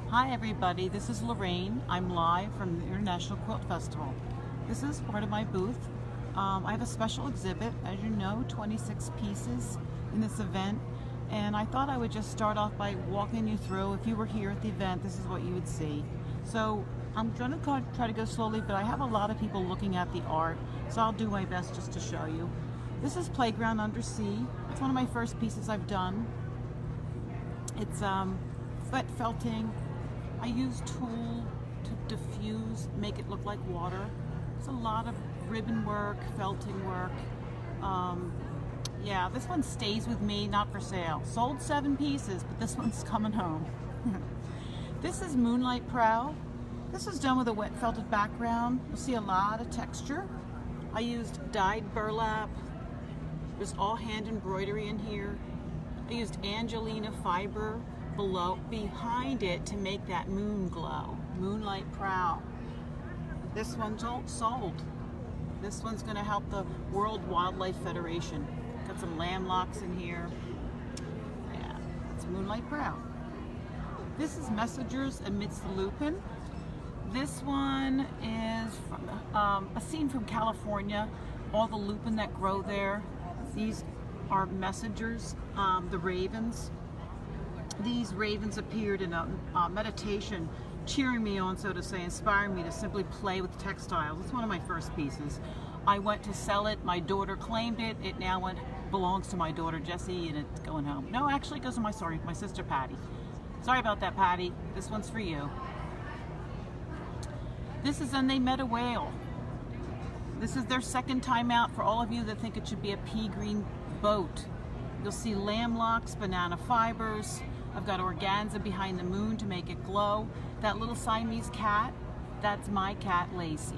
Hi everybody, this is Lorraine. I'm live from the International Quilt Festival. This is part of my booth. I have a special exhibit, as you know, 26 pieces in this event, and I thought I would just start off by walking you through. If you were here at the event, this is what you would see. So I'm going to try to go slowly, but I have a lot of people looking at the art, so I'll do my best just to show you. This is Playground Undersea. It's one of my first pieces I've done. It's wet felting. I use tulle to diffuse, make it look like water. It's a lot of ribbon work, felting work. Yeah, this one stays with me, not for sale. Sold 7 pieces, but this one's coming home. This is Moonlight Prow. This is done with a wet felted background. You'll see a lot of texture. I used dyed burlap. There's all hand embroidery in here. I used Angelina fiber behind it to make that moon glow. Moonlight Prow. This one's sold. This one's going to help the World Wildlife Federation. Got some lamb locks in here. Yeah, it's Moonlight Prow. This is Messengers Amidst the Lupin. This one is from, a scene from California. All the lupin that grow there. These are messengers, the ravens. These ravens appeared in a meditation, cheering me on, so to say, inspiring me to simply play with textiles. It's one of my first pieces. I went to sell it. My daughter claimed it. It now belongs to my daughter Jessie, and it's going home. No, actually, it goes to my sister Patty. Sorry about that, Patty. This one's for you. This is And They Met a Whale. This is their second time out. For all of you that think it should be a pea green boat, you'll see lamb locks, banana fibers. I've got organza behind the moon to make it glow. That little Siamese cat, that's my cat Lacey.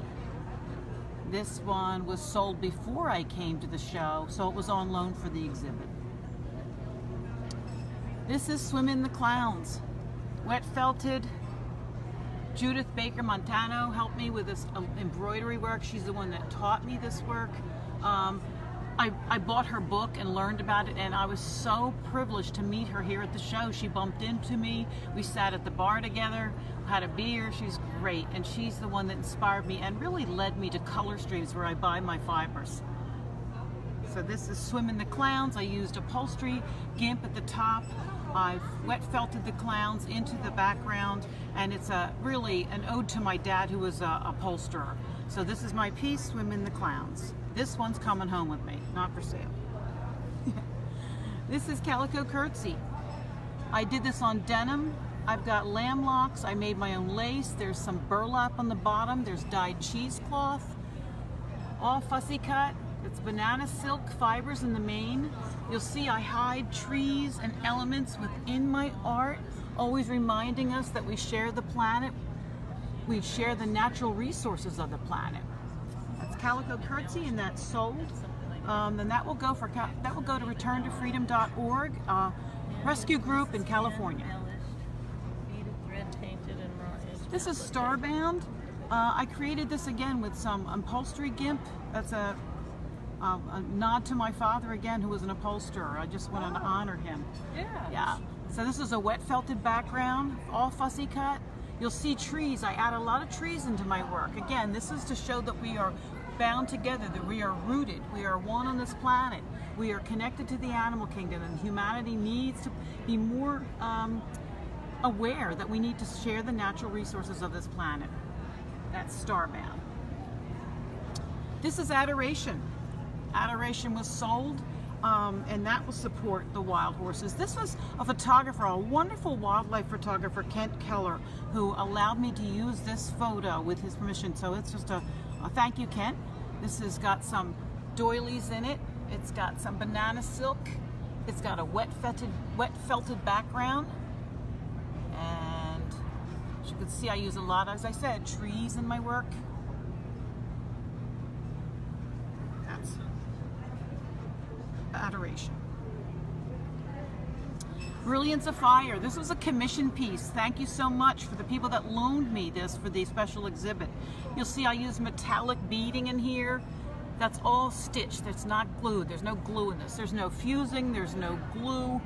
This one was sold before I came to the show, so it was on loan for the exhibit. This is Swim in the Clowns. Wet felted. Judith Baker Montano helped me with this embroidery work. She's the one that taught me this work. I bought her book and learned about it, and I was so privileged to meet her here at the show. She bumped into me. We sat at the bar together, had a beer. She's great, and she's the one that inspired me and really led me to Color Streams, where I buy my fibers. So this is Swim in the Clowns. I used upholstery, gimp at the top. I've wet felted the clowns into the background, and it's really an ode to my dad, who was a upholsterer. So this is my piece, Swim in the Clowns. This one's coming home with me, not for sale. This is Calico Curtsy. I did this on denim. I've got lamb locks. I made my own lace. There's some burlap on the bottom. There's dyed cheesecloth. All fussy cut. It's banana silk fibers in the mane. You'll see I hide trees and elements within my art, always reminding us that we share the planet. We share the natural resources of the planet. That's Calico Curtsy, and that's sold. And that will go to returntofreedom.org, rescue group in California. This is Starbound. I created this again with some upholstery gimp. That's a nod to my father again, who was an upholsterer. I just wanted to honor him. Yeah. So this is a wet felted background, all fussy cut. You'll see trees. I add a lot of trees into my work. Again, this is to show that we are bound together, that we are rooted, we are one on this planet. We are connected to the animal kingdom, and humanity needs to be more aware that we need to share the natural resources of this planet. That's Starbound. This is Adoration. Adoration was sold, and that will support the wild horses. This was a photographer, a wonderful wildlife photographer, Kent Keller, who allowed me to use this photo with his permission. So it's just a thank you, Kent. This has got some doilies in it. It's got some banana silk. It's got a wet felted background. And as you can see, I use a lot, as I said, trees in my work. That's Adoration. Brilliance of Fire. This was a commission piece. Thank you so much for the people that loaned me this for the special exhibit. You'll see I use metallic beading in here. That's all stitched. That's not glued. There's no glue in this. There's no fusing. There's no glue.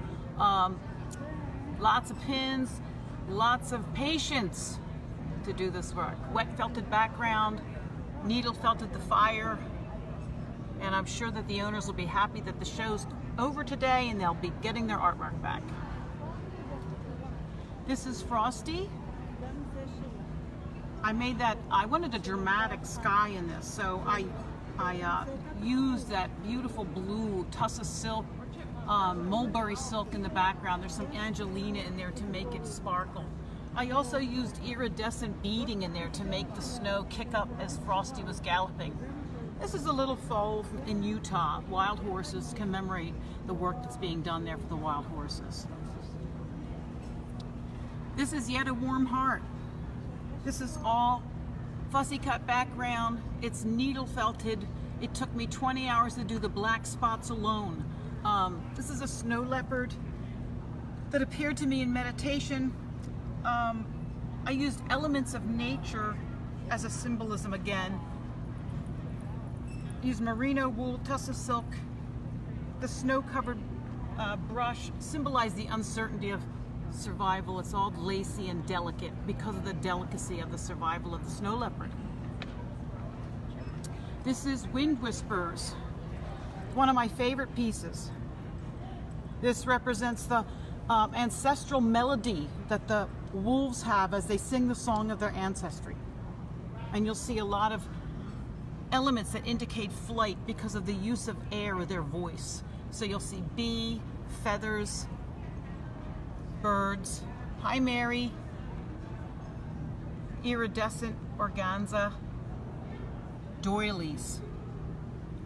Lots of pins. lots of patience to do this work. Wet felted background, needle felted the fire, and I'm sure that the owners will be happy that the show's over today and they'll be getting their artwork back. This is Frosty. I wanted a dramatic sky in this, so I used that beautiful blue Tussa silk, mulberry silk in the background. There's some Angelina in there to make it sparkle. I also used iridescent beading in there to make the snow kick up as Frosty was galloping. This is a little foal in Utah. Wild horses commemorate the work that's being done there for the wild horses. This is Yet a Warm Heart. This is all fussy cut background. It's needle felted. It took me 20 hours to do the black spots alone. This is a snow leopard that appeared to me in meditation. I used elements of nature as a symbolism again. Used merino wool, Tussa silk. The snow-covered brush symbolized the uncertainty of survival. It's all lacy and delicate because of the delicacy of the survival of the snow leopard. This is Wind Whispers, one of my favorite pieces. This represents the ancestral melody that the wolves have as they sing the song of their ancestry. And you'll see a lot of elements that indicate flight because of the use of air with their voice. So you'll see bee, feathers, birds. Hi Mary. Iridescent organza. Doilies.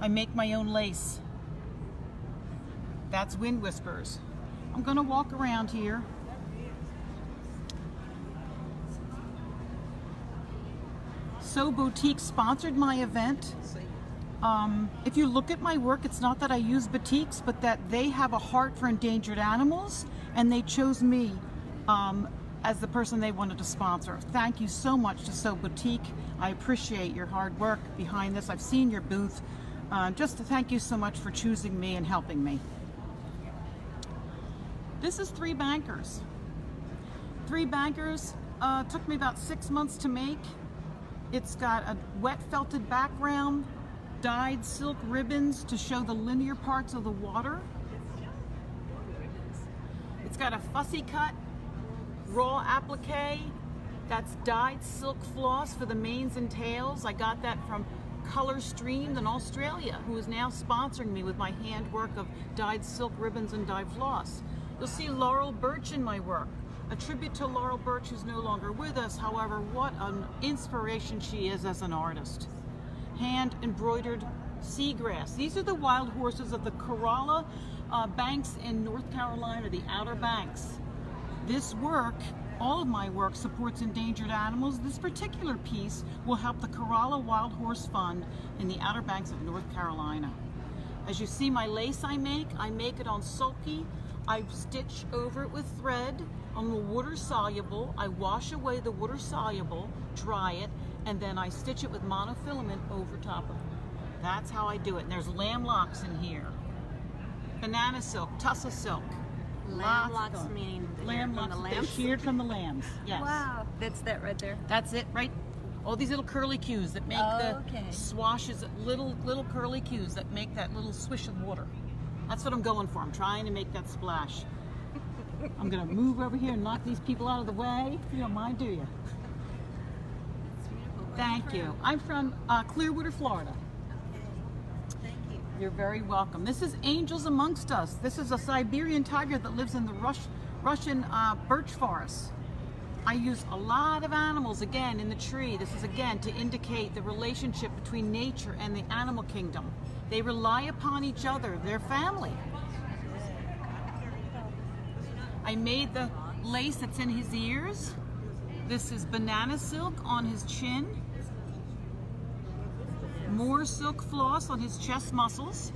I make my own lace. That's Wind Whispers. I'm gonna walk around here. So Boutique sponsored my event. If you look at my work, it's not that I use boutiques, but that they have a heart for endangered animals, and they chose me as the person they wanted to sponsor. Thank you so much to So Boutique. I appreciate your hard work behind this. I've seen your booth. Just to thank you so much for choosing me and helping me. This is Three Bankers. Three Bankers took me about 6 months to make. It's got a wet felted background, dyed silk ribbons to show the linear parts of the water. It's got a fussy cut, raw applique. That's dyed silk floss for the manes and tails. I got that from Color Streamed in Australia, who is now sponsoring me with my handwork of dyed silk ribbons and dyed floss. You'll see Laurel Birch in my work. A tribute to Laurel Birch, who's no longer with us. However, what an inspiration she is as an artist. Hand embroidered seagrass. These are the wild horses of the Corolla Banks in North Carolina, the Outer Banks. This work, all of my work, supports endangered animals. This particular piece will help the Corolla Wild Horse Fund in the Outer Banks of North Carolina. As you see, my lace I make it on sulky. I stitch over it with thread on the water soluble. I wash away the water soluble, dry it, and then I stitch it with monofilament over top of it. That's how I do it. And there's lamb locks in here. Banana silk, Tussa silk. Lamb locks meaning lamb locks, from the lambs? Sheared from the lambs, yes. Wow, that's that right there. That's it, right? All these little curly cues that make the swashes, little curly cues that make that little swish of water. That's what I'm going for. I'm trying to make that splash. I'm going to move over here and knock these people out of the way. You don't mind, do you? Thank you. I'm from Clearwater, Florida. Okay. Thank you. You're very welcome. This is Angels Amongst Us. This is a Siberian tiger that lives in the Russian birch forest. I use a lot of animals, again, in the tree. This is, again, to indicate the relationship between nature and the animal kingdom. They rely upon each other, their family. I made the lace that's in his ears. This is banana silk on his chin. More silk floss on his chest muscles.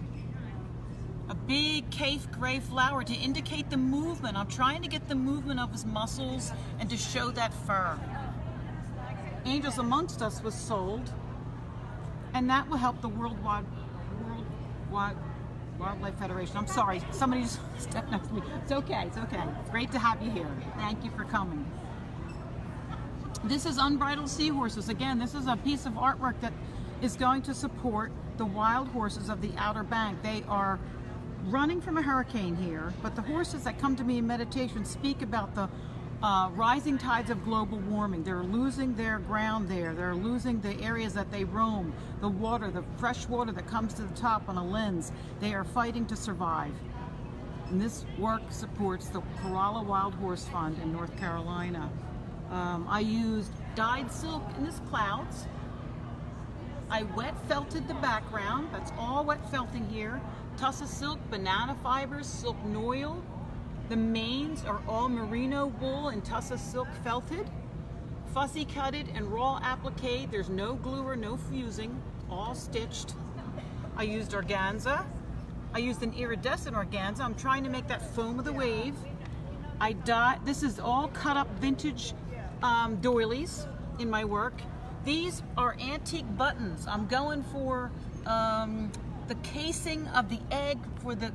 A big Cafe gray flower to indicate the movement. I'm trying to get the movement of his muscles and to show that fur. Angels Amongst Us was sold, and that will help the Worldwide Wildlife Federation. I'm sorry, somebody just stepped next to me. It's okay, it's okay. It's great to have you here. Thank you for coming. This is Unbridled Seahorses. Again, this is a piece of artwork that is going to support the wild horses of the Outer Bank. They are running from a hurricane here, but the horses that come to me in meditation speak about the rising tides of global warming. They're losing their ground there. They're losing the areas that they roam, the water, the fresh water that comes to the top on a lens. They are fighting to survive. And this work supports the Corolla Wild Horse Fund in North Carolina. I used dyed silk in this clouds. I wet felted the background. That's all wet felting here. Tussa silk, banana fibers, silk noil. The manes are all merino wool and tussa silk felted. Fussy cutted and raw applique. There's no glue or no fusing. All stitched. I used organza. I used an iridescent organza. I'm trying to make that foam of the wave. I dyed. This is all cut up vintage doilies in my work. These are antique buttons. I'm going for the casing of the egg for the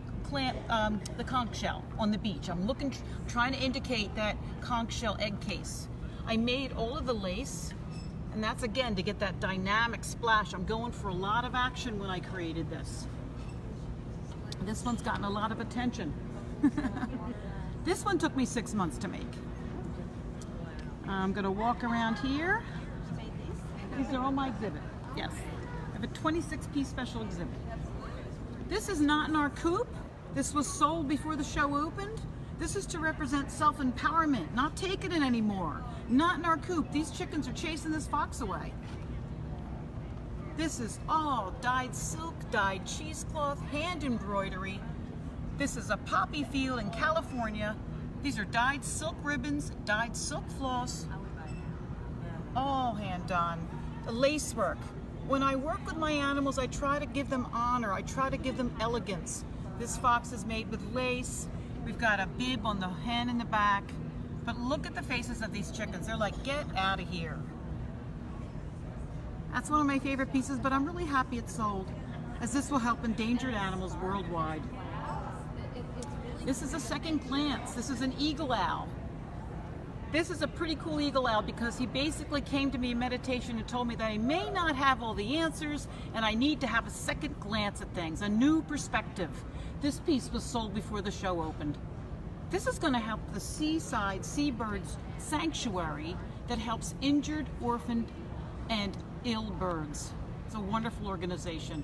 conch shell on the beach. I'm trying to indicate that conch shell egg case. I made all of the lace, and that's again to get that dynamic splash. I'm going for a lot of action when I created this. This one's gotten a lot of attention. This one took me 6 months to make. I'm gonna walk around here. These are all my exhibit. Yes, I have a 26-piece special exhibit. This is not in our coop. This was sold before the show opened. This is to represent self-empowerment, not taking it anymore. Not in our coop. These chickens are chasing this fox away. This is all dyed silk, dyed cheesecloth, hand embroidery. This is a poppy field in California. These are dyed silk ribbons, dyed silk floss, all hand done. The lace work. When I work with my animals, I try to give them honor. I try to give them elegance. This fox is made with lace. We've got a bib on the hen in the back. But look at the faces of these chickens. They're like, get out of here. That's one of my favorite pieces, but I'm really happy it's sold, as this will help endangered animals worldwide. This is a second glance. This is an eagle owl. This is a pretty cool eagle owl because he basically came to me in meditation and told me that I may not have all the answers and I need to have a second glance at things, a new perspective. This piece was sold before the show opened. This is going to help the Seaside Seabirds Sanctuary that helps injured, orphaned, and ill birds. It's a wonderful organization.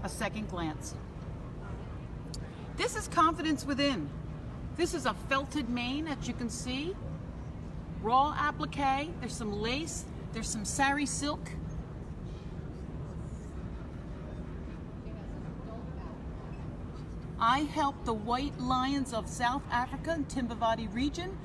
A second glance. This is Confidence Within. This is a felted mane that you can see. Raw applique. There's some lace. There's some sari silk. I help the white lions of South Africa and Timbavati region.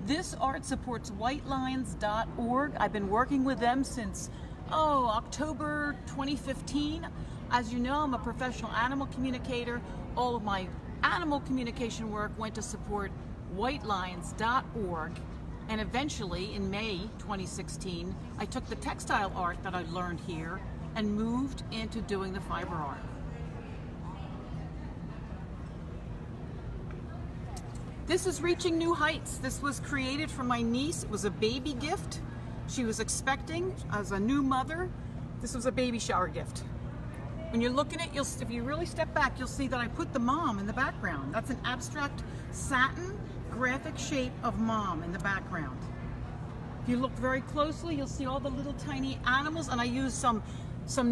This art supports whitelions.org. I've been working with them since, October 2015. As you know, I'm a professional animal communicator. All of my animal communication work went to support whitelions.org. And eventually, in May 2016, I took the textile art that I learned here and moved into doing the fiber art. This is Reaching New Heights. This was created for my niece. It was a baby gift. She was expecting as a new mother. This was a baby shower gift. When you're looking at it, if you really step back, you'll see that I put the mom in the background. That's an abstract satin graphic shape of mom in the background. If you look very closely, you'll see all the little tiny animals, and I use some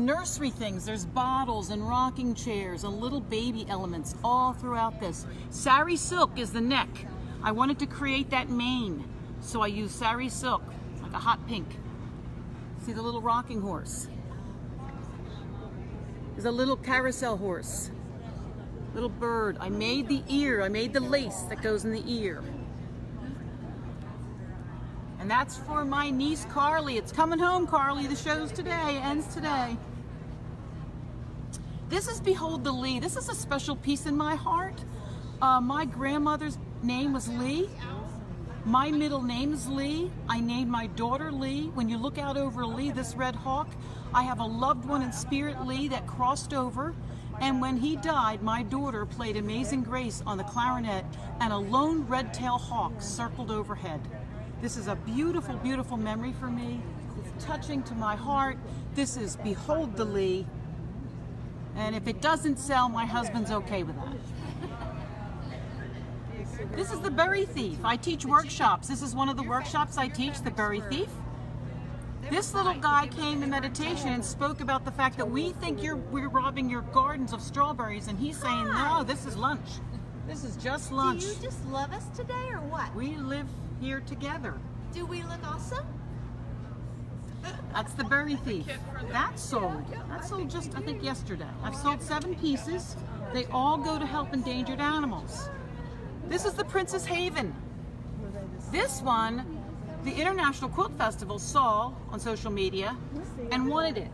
nursery things. There's bottles and rocking chairs and little baby elements all throughout this. Sari silk is the neck. I wanted to create that mane, so I used sari silk, like a hot pink. See the little rocking horse? There's a little carousel horse, little bird. I made the ear, I made the lace that goes in the ear. And that's for my niece, Carly. It's coming home, Carly. The show's today, ends today. This is Behold the Lee. This is a special piece in my heart. My grandmother's name was Lee. My middle name is Lee. I named my daughter Lee. When you look out over Lee, this red hawk, I have a loved one in spirit, Lee, that crossed over. And when he died, my daughter played Amazing Grace on the clarinet, and a lone red-tailed hawk circled overhead. This is a beautiful, beautiful memory for me. It's touching to my heart. This is Behold the Lee. And if it doesn't sell, my husband's okay with that. This is the Berry Thief. I teach workshops. This is one of the workshops I teach, the Berry Thief. This little guy came in meditation and spoke about the fact that we think we're robbing your gardens of strawberries, and he's saying, no, this is lunch. This is just lunch. Do you just love us today or what? We live here together. Do we look awesome? That's the Berry Thief. That sold just, I think, yesterday. I've sold 7 pieces. They all go to help endangered animals. This is the Princess Haven. This one, the International Quilt Festival saw on social media and wanted it.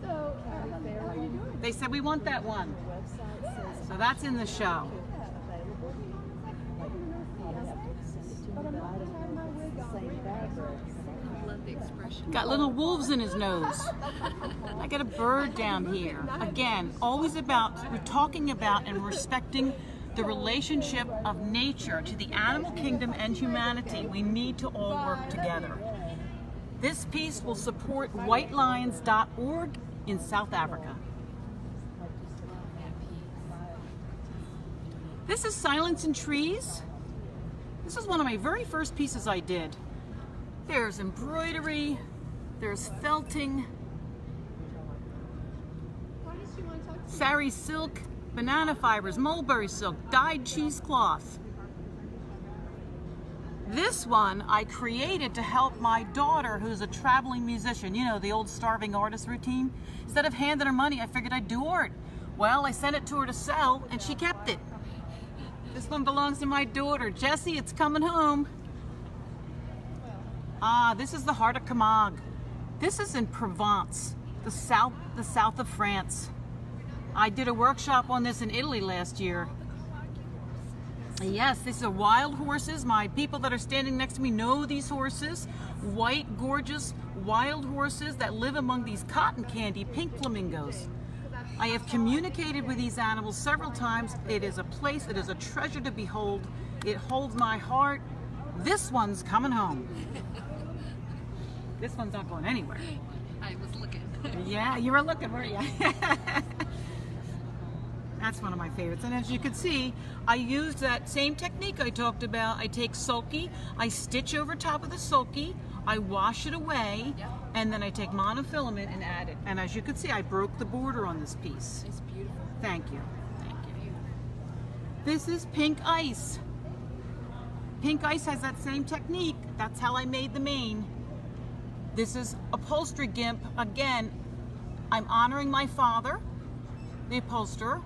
They said, we want that one. So that's in the show. Got little wolves in his nose. I got a bird down here. Again, always about, we're talking about and respecting the relationship of nature to the animal kingdom and humanity. We need to all work together. This piece will support whitelions.org in South Africa. This is Silence in Trees. This is one of my very first pieces I did. There's embroidery, there's felting, sari silk, banana fibers, mulberry silk, dyed cheesecloth. This one I created to help my daughter, who's a traveling musician. You know, the old starving artist routine. Instead of handing her money, I figured I'd do art. Well, I sent it to her to sell, and she kept it. This one belongs to my daughter. Jessie, it's coming home. This is the Heart of Camargue. This is in Provence, the south of France. I did a workshop on this in Italy last year. Yes, these are wild horses. My people that are standing next to me know these horses. White, gorgeous, wild horses that live among these cotton candy pink flamingos. I have communicated with these animals several times. It is a place, it is a treasure to behold. It holds my heart. This one's coming home. This one's not going anywhere. I was looking. Yeah, you were looking, weren't you? That's one of my favorites. And as you can see, I used that same technique I talked about. I take sulky, I stitch over top of the sulky, I wash it away, and then I take monofilament and add it. And as you can see, I broke the border on this piece. It's beautiful. Thank you. Thank you. This is Pink Ice. Pink Ice has that same technique. That's how I made the mane. This is upholstery gimp. Again, I'm honoring my father, the upholsterer.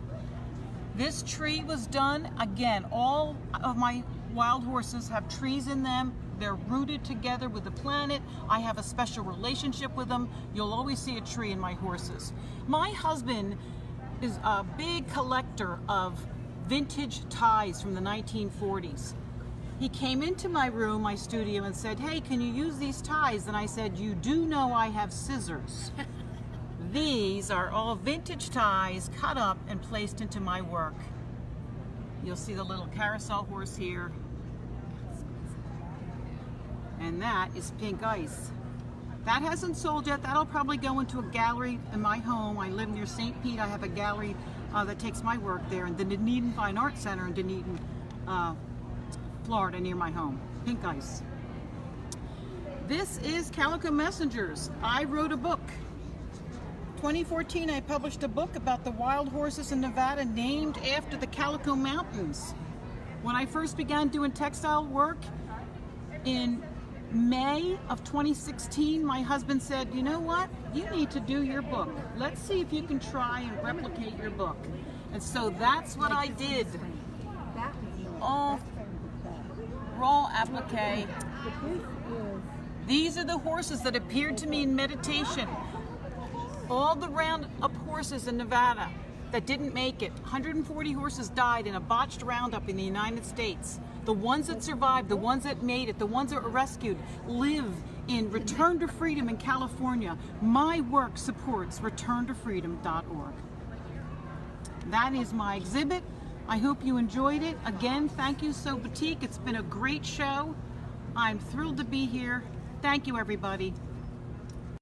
This tree was done, again, all of my wild horses have trees in them. They're rooted together with the planet. I have a special relationship with them. You'll always see a tree in my horses. My husband is a big collector of vintage ties from the 1940s. He came into my room, my studio, and said, hey, can you use these ties? And I said, you do know I have scissors. These are all vintage ties cut up and placed into my work. You'll see the little carousel horse here. And that is Pink Ice. That hasn't sold yet. That'll probably go into a gallery in my home. I live near St. Pete. I have a gallery that takes my work there, and the Dunedin Fine Arts Center in Dunedin, Florida, near my home. Pink Ice. This is Calico Messengers. I wrote a book. 2014, I published a book about the wild horses in Nevada named after the Calico Mountains. When I first began doing textile work in May of 2016, my husband said, you know what? You need to do your book. Let's see if you can try and replicate your book. And so that's what I did. All raw applique. These are the horses that appeared to me in meditation. All the roundup horses in Nevada that didn't make it. 140 horses died in a botched roundup in the United States. The ones that survived, the ones that made it, the ones that were rescued, live in Return to Freedom in California. My work supports returntofreedom.org. That is my exhibit. I hope you enjoyed it. Again, thank you, So Boutique. It's been a great show. I'm thrilled to be here. Thank you, everybody.